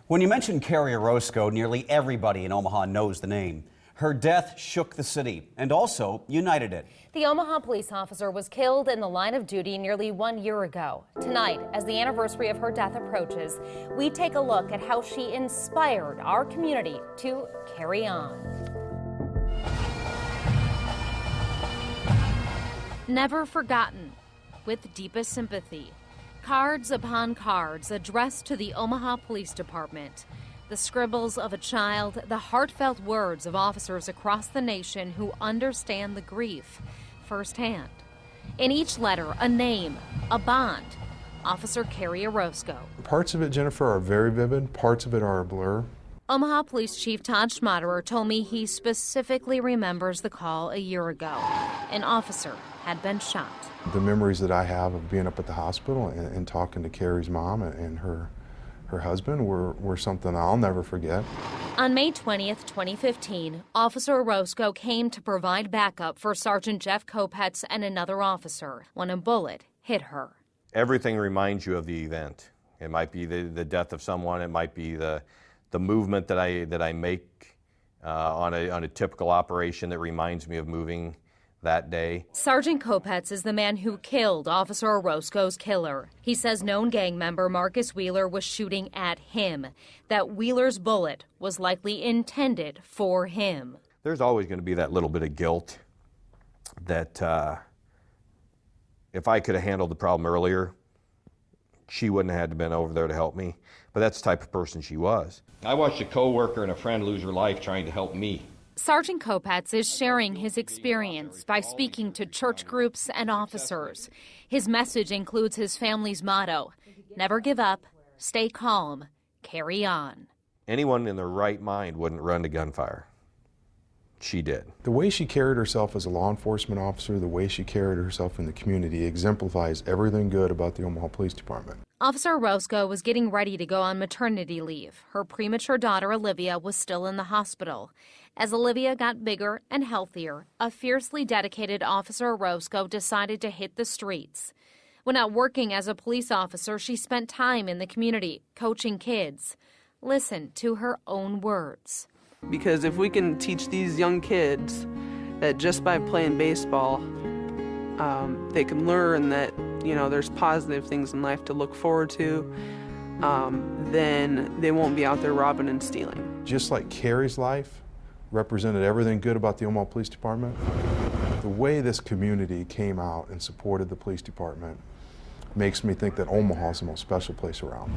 When you mention Kerrie Orozco, nearly everybody in Omaha knows the name. Her death shook the city and also united it. The Omaha police officer was killed in the line of duty nearly 1 year ago. Tonight, as the anniversary of her death approaches, we take a look at how she inspired our community to carry on. Never forgotten, with deepest sympathy. Cards upon cards addressed to the Omaha Police Department. The scribbles of a child, the heartfelt words of officers across the nation who understand the grief firsthand. In each letter, a name, a bond. Officer Kerrie Orozco. Parts of it, Jennifer, are very vivid. Parts of it are a blur. Omaha Police Chief Todd Schmaderer told me he specifically remembers the call a year ago. An officer had been shot. The memories that I have of being up at the hospital and talking to Kerrie's mom and her husband were something I'll never forget. On May 20th, 2015, Officer Rosco came to provide backup for Sgt Sgt Pats and another officer when a bullet hit her. Everything reminds you of the event. It might be the death of someone. It might be the movement that I make on a typical operation that reminds me of moving that day. Sgt Pats is the man who killed Officer Orozco's killer. He says known gang member Marcus Wheeler was shooting at him, that Wheeler's bullet was likely intended for him. There's always going to be that little bit of guilt that if I could have handled the problem earlier, she wouldn't have had to been over there to help me. But that's the type of person she was. I watched a coworker and a friend lose her life trying to help me. Sgt Pats is sharing his experience by speaking to church groups and officers. His message includes his family's motto, never give up, stay calm, carry on. Anyone in their right mind wouldn't run to gunfire. She did. The way she carried herself as a law enforcement officer, the way she carried herself in the community exemplifies everything good about the Omaha Police Department. Officer Rosco was getting ready to go on maternity leave. Her premature daughter, Olivia, was still in the hospital. As Olivia got bigger and healthier, a fiercely dedicated Officer Rosco decided to hit the streets. When out working as a police officer, she spent time in the community, coaching kids. Listen to her own words. Because if we can teach these young kids that just by playing baseball, they can learn that, there's positive things in life to look forward to, then they won't be out there robbing and stealing. Just like Kerrie's life represented everything good about the Omaha Police Department, the way this community came out and supported the police department makes me think that Omaha is the most special place around.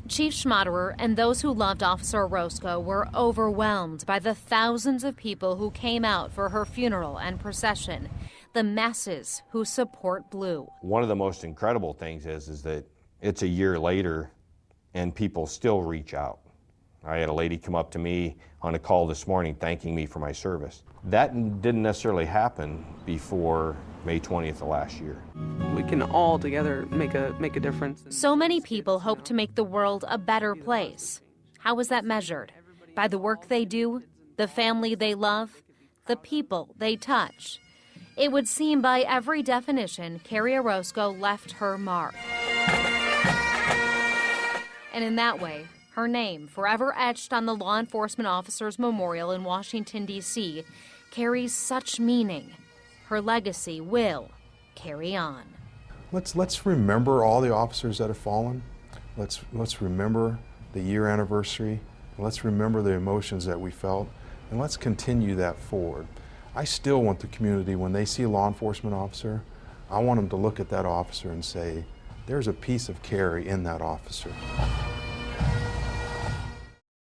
Chief Schmaderer and those who loved Officer Rosco were overwhelmed by the thousands of people who came out for her funeral and procession, the masses who support Blue. One of the most incredible things is that it's a year later and people still reach out. I had a lady come up to me on a call this morning thanking me for my service. That didn't necessarily happen before May 20th of last year. We can all together make a difference. So many people hope to make the world a better place. How is that measured? By the work they do, the family they love, the people they touch. It would seem by every definition, Kerrie Orozco left her mark. And in that way, her name, forever etched on the law enforcement officer's memorial in Washington, D.C., carries such meaning. Her legacy will carry on. Let's remember all the officers that have fallen. Let's remember the year anniversary. Let's remember the emotions that we felt, and let's continue that forward. I still want the community, when they see a law enforcement officer, I want them to look at that officer and say, there's a piece of Kerrie in that officer.